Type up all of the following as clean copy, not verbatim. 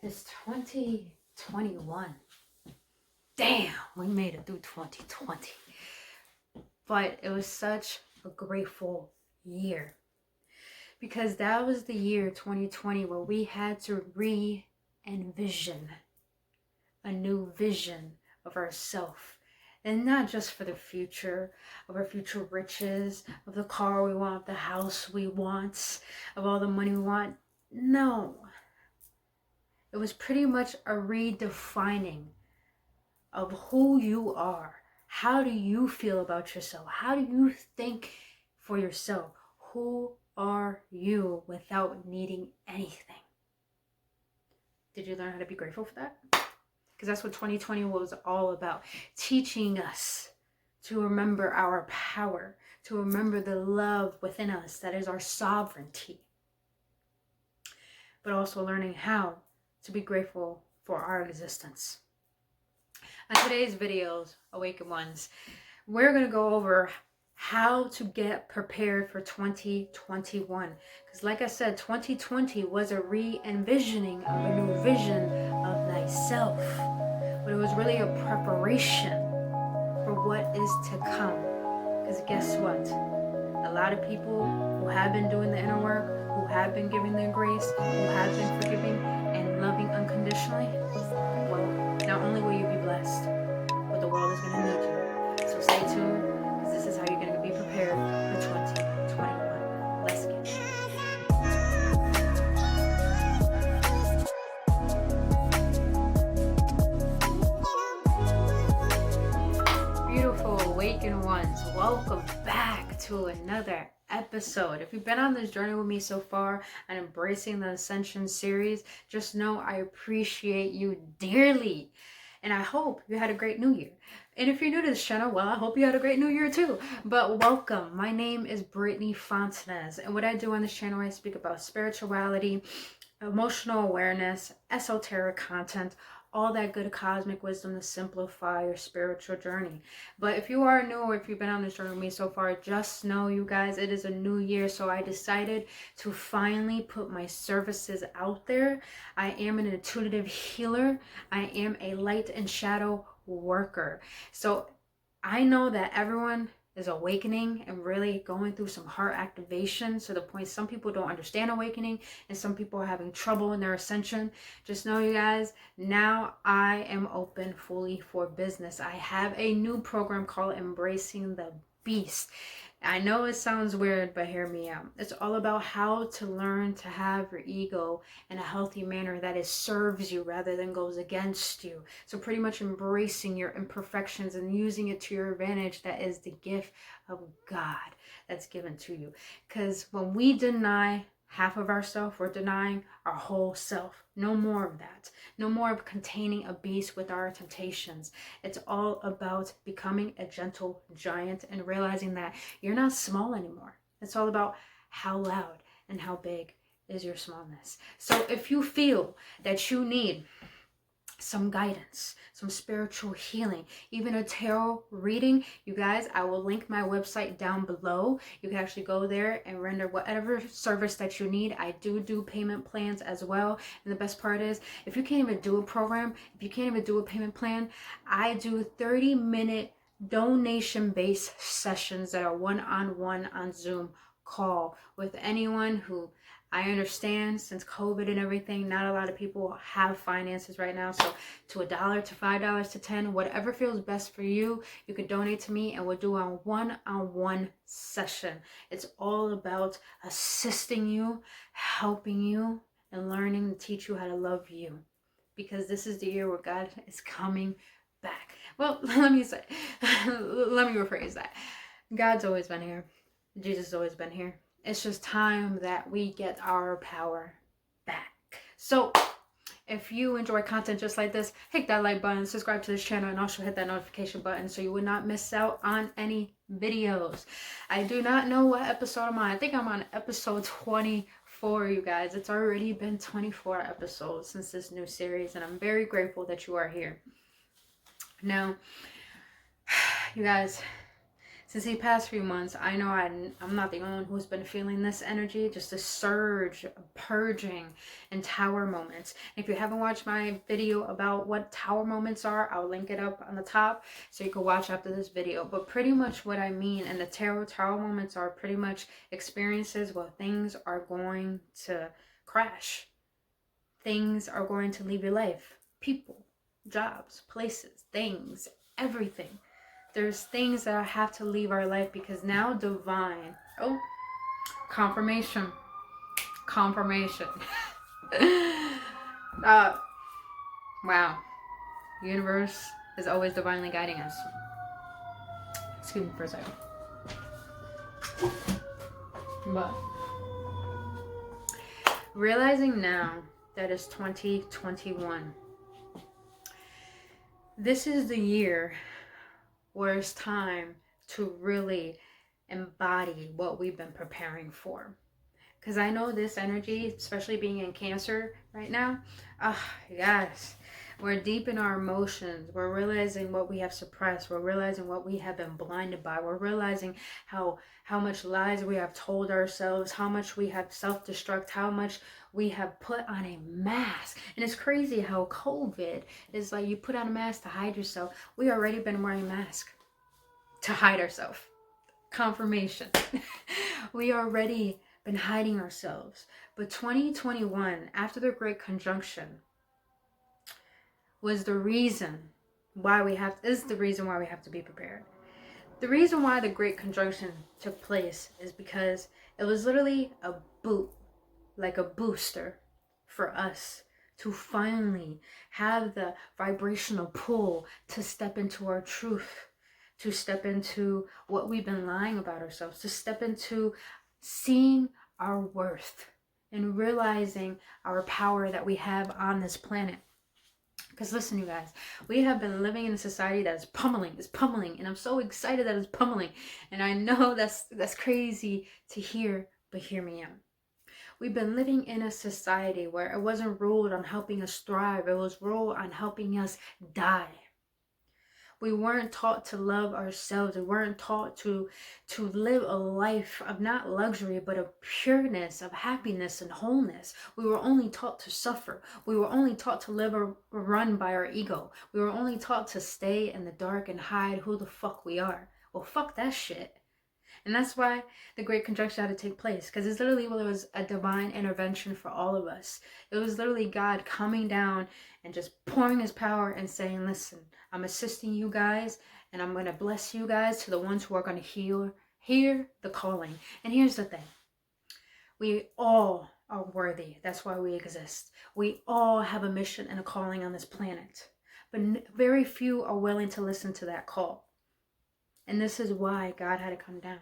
It's 2021. Damn, we made it through 2020. But it was such a grateful year because that was the year 2020 where we had to re-envision a new vision of ourselves. And not just for the future, of our future riches, of the car we want, the house we want, of all the money we want. No. It was pretty much a redefining of who you are. How do you feel about yourself? How do you think for yourself? Who are you without needing anything? Did you learn how to be grateful for that? Because that's what 2020 was all about. Teaching us to remember our power, to remember the love within us that is our sovereignty. But also learning how to be grateful for our existence. On today's videos, Awaken Ones, we're going to go over how to get prepared for 2021. Because like I said, 2020 was a re-envisioning of a new vision of thyself. But it was really a preparation for what is to come. Because guess what? A lot of people who have been doing the inner work, who have been giving their grace, who have been forgiving and loving unconditionally, well, not only will you be blessed, but the world is going to need you. So stay tuned, because this is how you're going to be prepared for 2021. Let's get it. Beautiful Awaken Ones, welcome back to another episode. If you've been on this journey with me so far and embracing the Ascension series, just know I appreciate you dearly. And I hope you had a great new year. And if you're new to this channel, well, I hope you had a great new year too. But welcome. My name is Brittny Fontanez. And what I do on this channel, I speak about spirituality, emotional awareness, esoteric content, all that good cosmic wisdom to simplify your spiritual journey. But if you are new or if you've been on this journey with me so far, just know, you guys, it is a new year. So I decided to finally put my services out there. I am an intuitive healer. I am a light and shadow worker. So I know that everyone is awakening and really going through some heart activation to the point some people don't understand awakening and some people are having trouble in their ascension. Just know, you guys, now I am open fully for business. I have a new program called Embracing the Beast. I know it sounds weird, but hear me out. It's all about how to learn to have your ego in a healthy manner that it serves you rather than goes against you. So pretty much embracing your imperfections and using it to your advantage. That is the gift of God that's given to you. Because when we deny half of ourselves, we're denying our whole self. No more of that. No more of containing a beast with our temptations. It's all about becoming a gentle giant and realizing that you're not small anymore. It's all about how loud and how big is your smallness. So if you feel that you need some guidance, some spiritual healing, even a tarot reading, you guys, I will link my website down below. You can actually go there and render whatever service that you need. I do payment plans as well. And the best part is, if you can't even do a program, if you can't even do a payment plan, I do 30-minute donation-based sessions that are one-on-one on Zoom call with anyone who, I understand, since COVID and everything, not a lot of people have finances right now. So to $1 to $5 to $10, whatever feels best for you, you can donate to me and we'll do a one-on-one session. It's all about assisting you, helping you, and learning to teach you how to love you. Because this is the year where God is coming back. Well, let me rephrase that. God's always been here. Jesus has always been here. It's just time that we get our power back. So if you enjoy content just like this, hit that like button, subscribe to this channel, and also hit that notification button so you would not miss out on any videos. I do not know what episode I'm on. I think I'm on episode 24, you guys. It's already been 24 episodes since this new series, and I'm very grateful that you are here. Now, you guys, Since these past few months, I know I'm not the only one who's been feeling this energy, just a surge, purging, and tower moments. And if you haven't watched my video about what tower moments are, I'll link it up on the top so you can watch after this video. But pretty much what I mean, and the tower moments are pretty much experiences where things are going to crash. Things are going to leave your life. People, jobs, places, things, everything. There's things that have to leave our life because now divine. Oh, confirmation. Confirmation. Wow. The universe is always divinely guiding us. Excuse me for a second. But realizing now that it's 2021. This is the year where it's time to really embody what we've been preparing for. Because I know this energy, especially being in Cancer right now, yes, we're deep in our emotions. We're realizing what we have suppressed. We're realizing what we have been blinded by. We're realizing how much lies we have told ourselves, how much we have self-destruct, how much we have put on a mask. And it's crazy how COVID is like you put on a mask to hide yourself. We already been wearing masks to hide ourselves. Confirmation. We already been hiding ourselves. But 2021, after the Great Conjunction, was the reason why we have to be prepared. The reason why the Great Conjunction took place is because it was literally a booster for us to finally have the vibrational pull to step into our truth, to step into what we've been lying about ourselves, to step into seeing our worth and realizing our power that we have on this planet. Because listen, you guys, we have been living in a society that is pummeling, and I'm so excited that it's pummeling. And I know that's crazy to hear, but hear me out. We've been living in a society where it wasn't ruled on helping us thrive, it was ruled on helping us die. We weren't taught to love ourselves. We weren't taught to live a life of not luxury, but of pureness, of happiness and wholeness. We were only taught to suffer. We were only taught to live or run by our ego. We were only taught to stay in the dark and hide who the fuck we are. Well, fuck that shit. And that's why the Great Conjunction had to take place, because it's literally, well, it was a divine intervention for all of us. It was literally God coming down and just pouring his power and saying, listen, I'm assisting you guys, and I'm going to bless you guys to the ones who are going to hear the calling. And here's the thing. We all are worthy. That's why we exist. We all have a mission and a calling on this planet. But very few are willing to listen to that call. And this is why God had to come down,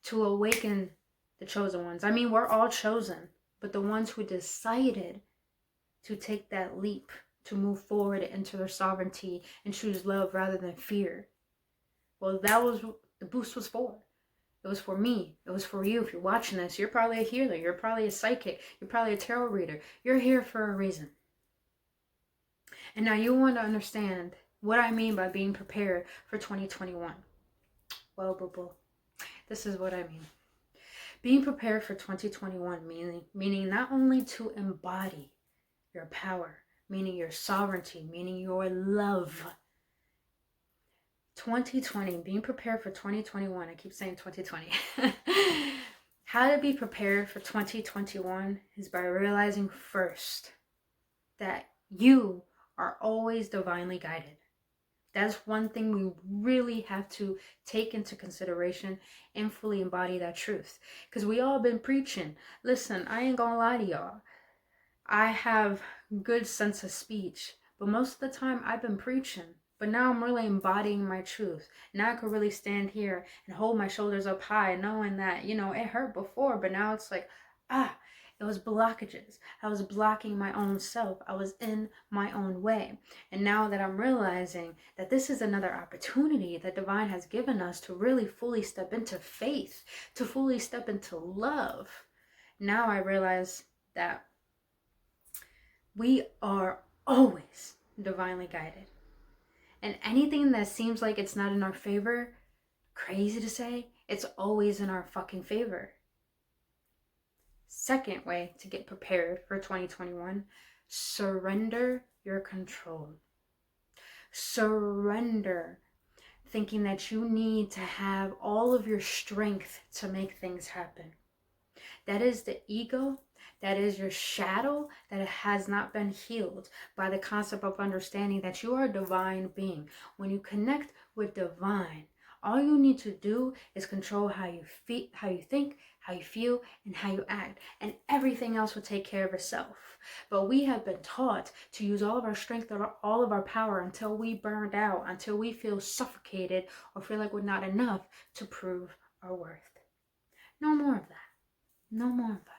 to awaken the chosen ones. I mean, we're all chosen, but the ones who decided to take that leap, to move forward into their sovereignty and choose love rather than fear. Well, that was what the boost was for. It was for me. It was for you. If you're watching this, you're probably a healer. You're probably a psychic. You're probably a tarot reader. You're here for a reason. And now you want to understand what I mean by being prepared for 2021. Well, boo-boo. This is what I mean. Being prepared for 2021 meaning not only to embody your power, meaning your sovereignty, meaning your love. 2020, being prepared for 2021. I keep saying 2020. How to be prepared for 2021 is by realizing first that you are always divinely guided. That's one thing we really have to take into consideration and fully embody that truth. Because we all been preaching. Listen, I ain't gonna lie to y'all. I have good sense of speech, but most of the time I've been preaching. But now I'm really embodying my truth. Now I could really stand here and hold my shoulders up high, knowing that, it hurt before, but now it's like, it was blockages. I was blocking my own self. I was in my own way. And now that I'm realizing that this is another opportunity that divine has given us to really fully step into faith, to fully step into love, now I realize that we are always divinely guided. And anything that seems like it's not in our favor, Crazy to say, it's always in our fucking favor. Second way to get prepared for 2021, surrender your control. Surrender thinking that you need to have all of your strength to make things happen. That is the ego. That is your shadow that has not been healed by the concept of understanding that you are a divine being. When you connect with divine, all you need to do is control how you think, how you feel, and how you act. And everything else will take care of itself. But we have been taught to use all of our strength or all of our power until we burned out, until we feel suffocated or feel like we're not enough to prove our worth. No more of that. No more of that.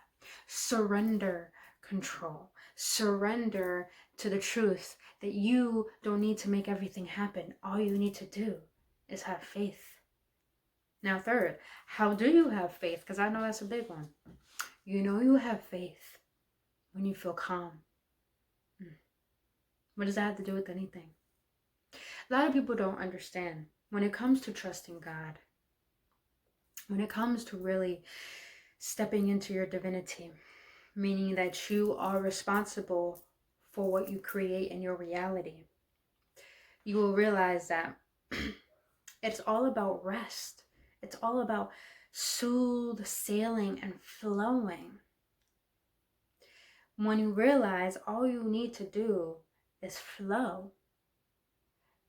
Surrender control. Surrender to the truth that you don't need to make everything happen. All you need to do is have faith. Now, third, how do you have faith? Because I know that's a big one. You know you have faith when you feel calm. What does that have to do with anything? A lot of people don't understand when it comes to trusting God, when it comes to really stepping into your divinity, meaning that you are responsible for what you create in your reality, you will realize that it's all about rest. It's all about smooth sailing and flowing. When you realize all you need to do is flow,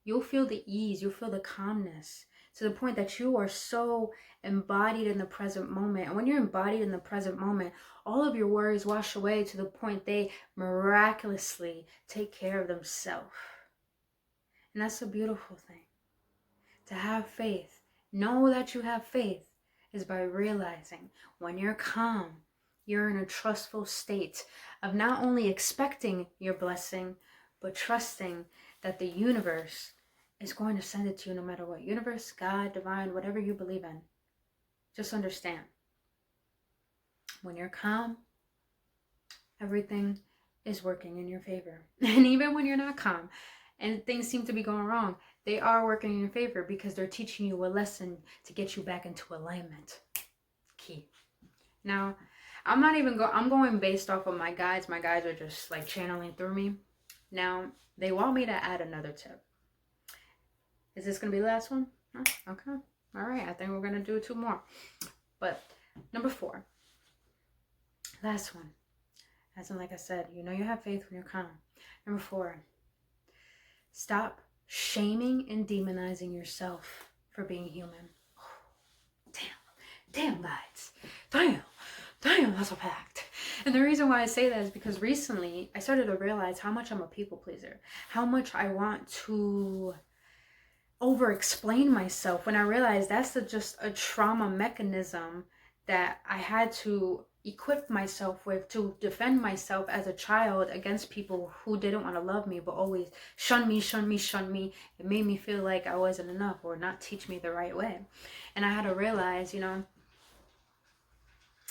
you'll feel the ease, you'll feel the calmness, to the point that you are so embodied in the present moment. And when you're embodied in the present moment, all of your worries wash away to the point they miraculously take care of themselves. And that's a beautiful thing. To have faith, know that you have faith, is by realizing when you're calm, you're in a trustful state of not only expecting your blessing, but trusting that the universe is going to send it to you no matter what. Universe, God, divine, whatever you believe in. Just understand. When you're calm, everything is working in your favor. And even when you're not calm and things seem to be going wrong, they are working in your favor because they're teaching you a lesson to get you back into alignment. Key. Now, I'm going based off of my guides. My guides are just like channeling through me. Now, they want me to add another tip. Is this going to be the last one? Oh, okay. All right. I think we're going to do 2 more. But number 4. Last one. As in, like I said, you know you have faith when you're calm. Number 4. Stop shaming and demonizing yourself for being human. Oh, damn, guys. Damn, that's a fact. And the reason why I say that is because recently I started to realize how much I'm a people pleaser. How much I want to over-explain myself, when I realized that's just a trauma mechanism that I had to equip myself with to defend myself as a child against people who didn't want to love me but always shun me. It made me feel like I wasn't enough or not teach me the right way. And I had to realize,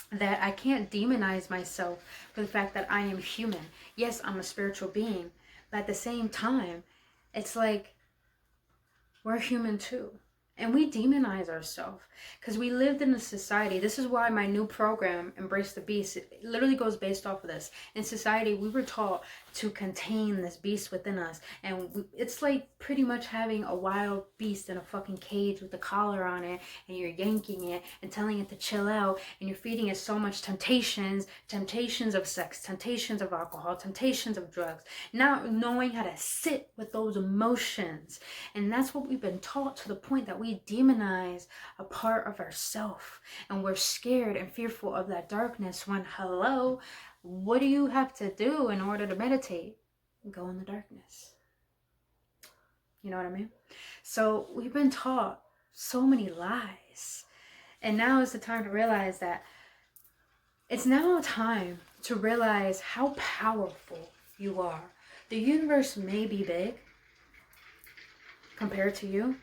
that I can't demonize myself for the fact that I am human. Yes, I'm a spiritual being, but at the same time, it's like we're human too. And we demonize ourselves because we lived in a society. This is why my new program, Embrace the Beast, it literally goes based off of this. In society, we were taught to contain this beast within us. And it's like pretty much having a wild beast in a fucking cage with a collar on it. And you're yanking it and telling it to chill out. And you're feeding it so much temptations of sex, temptations of alcohol, temptations of drugs. Not knowing how to sit with those emotions. And that's what we've been taught, to the point that we demonize a part of ourselves, and we're scared and fearful of that darkness, when hello, what do you have to do in order to meditate? Go in the darkness. You know what I mean? So we've been taught so many lies, and now is the time to realize that it's now time to realize how powerful you are. The universe may be big compared to you,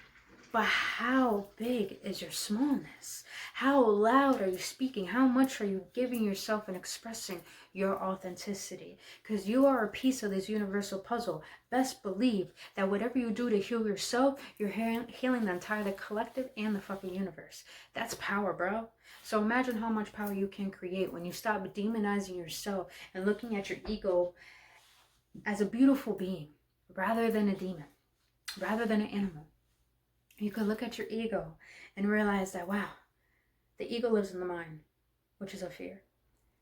but how big is your smallness? How loud are you speaking? How much are you giving yourself and expressing your authenticity? Because you are a piece of this universal puzzle. Best believe that whatever you do to heal yourself, you're healing the entire collective and the fucking universe. That's power, bro. So imagine how much power you can create when you stop demonizing yourself and looking at your ego as a beautiful being rather than a demon, rather than an animal. You could look at your ego and realize that, wow, the ego lives in the mind, which is a fear.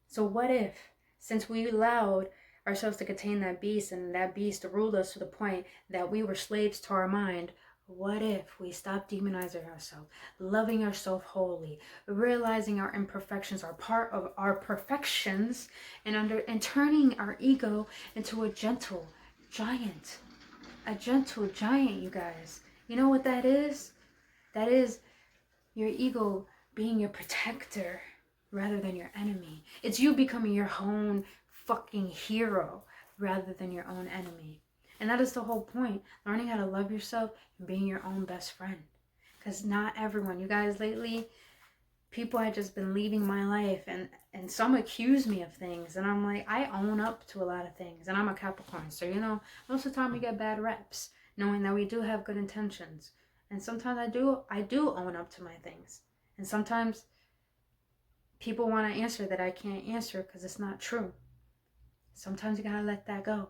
So what if, since we allowed ourselves to contain that beast and that beast ruled us to the point that we were slaves to our mind, what if we stopped demonizing ourselves, loving ourselves wholly, realizing our imperfections are part of our perfections, and turning our ego into a gentle giant, you guys. You know what that is? That is your ego being your protector rather than your enemy. It's you becoming your own fucking hero rather than your own enemy. And that is the whole point. Learning how to love yourself and being your own best friend. Because not everyone, you guys, lately, people have just been leaving my life and some accuse me of things. And I'm like, I own up to a lot of things. And I'm a Capricorn. So, you know, most of the time we get bad reps, knowing that we do have good intentions. And sometimes I do own up to my things. And sometimes people want to answer that I can't answer because it's not true. Sometimes you gotta let that go.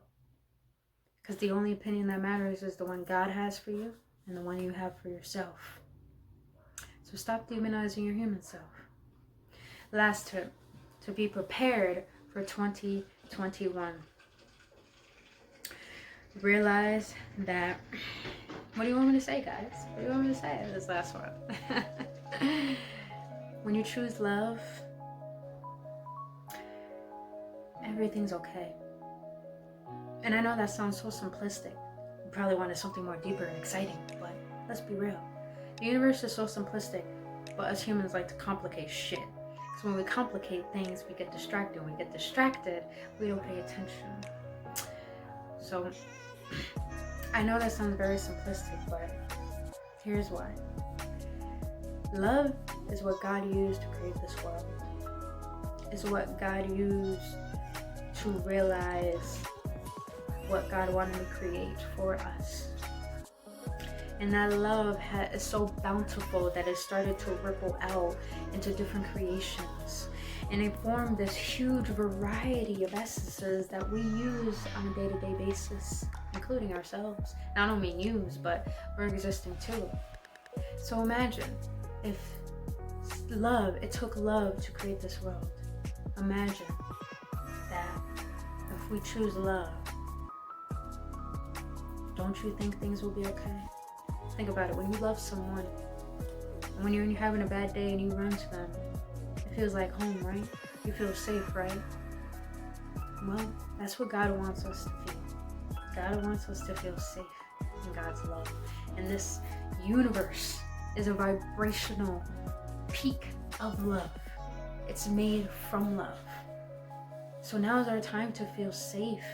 Because the only opinion that matters is the one God has for you and the one you have for yourself. So stop demonizing your human self. Last tip, to be prepared for 2021. Realize that, what do you want me to say, guys? What do you want me to say this last one? When you choose love, everything's okay. And I know that sounds so simplistic. You probably wanted something more deeper and exciting, but let's be real. The universe is so simplistic, but us humans like to complicate shit. Because when we complicate things, we get distracted. When we get distracted, we don't pay attention. So, I know that sounds very simplistic, but here's why. Love is what God used to create this world. It's what God used to realize what God wanted to create for us. And that love is so bountiful that it started to ripple out into different creations. And it formed this huge variety of essences that we use on a day-to-day basis, including ourselves. And I don't mean use, but we're existing too. So imagine if it took love to create this world. Imagine that if we choose love, don't you think things will be okay? Think about it. When you love someone, and when you're having a bad day and you run to them, it feels like home, right? You feel safe, right? Well, that's what God wants us to feel. God wants us to feel safe in God's love. And this universe is a vibrational peak of love. It's made from love. So now is our time to feel safe.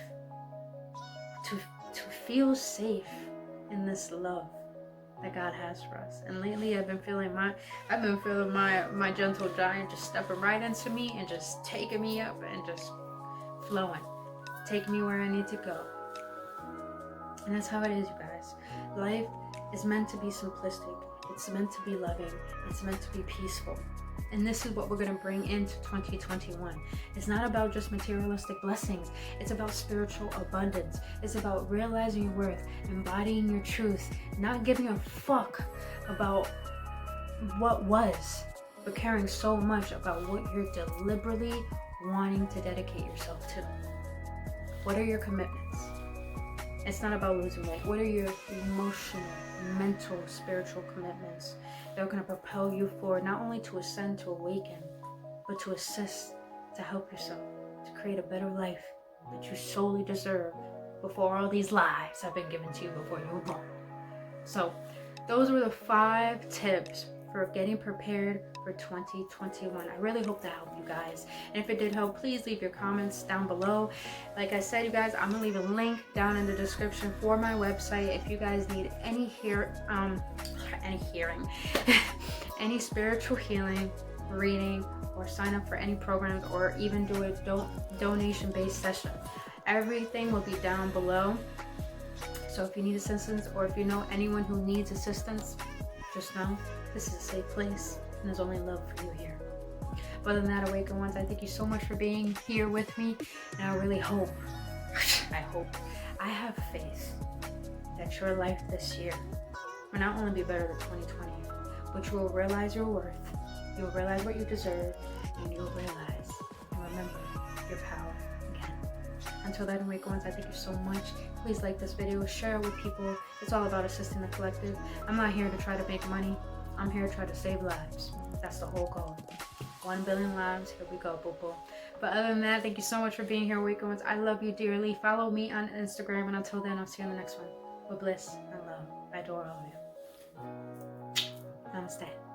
To feel safe in this love that God has for us. And lately I've been feeling my gentle giant just stepping right into me and just taking me up and just flowing, taking me where I need to go. And that's how it is, you guys. Life is meant to be simplistic. It's meant to be loving. It's meant to be peaceful. And this is what we're going to bring into 2021. It's not about just materialistic blessings. It's about spiritual abundance. It's about realizing your worth, embodying your truth, not giving a fuck about what was, but caring so much about what you're deliberately wanting to dedicate yourself to. What are your commitments? It's not about losing weight. What are your emotional, mental, spiritual commitments that are going to propel you forward, not only to ascend, to awaken, but to assist, to help yourself, to create a better life that you solely deserve before all these lies have been given to you before you were born. So those were the 5 tips for getting prepared for 2021. I really hope that helped you guys. And if it did help, please leave your comments down below. Like I said, you guys, I'm gonna leave a link down in the description for my website. If you guys need any any spiritual healing, reading, or sign up for any programs, or even do a donation-based session, everything will be down below. So if you need assistance, or if you know anyone who needs assistance, just know this is a safe place and there's only love for you here. But other than that, Awakened Ones, I thank you so much for being here with me, and I really hope, I have faith that your life this year will not only be better than 2020, but you will realize your worth, you'll realize what you deserve, and you'll realize and remember your power again. Until then, Awakened Ones, I thank you so much. Please like this video, share it with people. It's all about assisting the collective. I'm not here to try to make money. I'm here to try to save lives. That's the whole goal. 1 billion lives. Here we go, boo boo. But other than that, thank you so much for being here, Awakened Ones. I love you dearly. Follow me on Instagram. And until then, I'll see you in the next one. With bliss and love, I adore all of you. Namaste.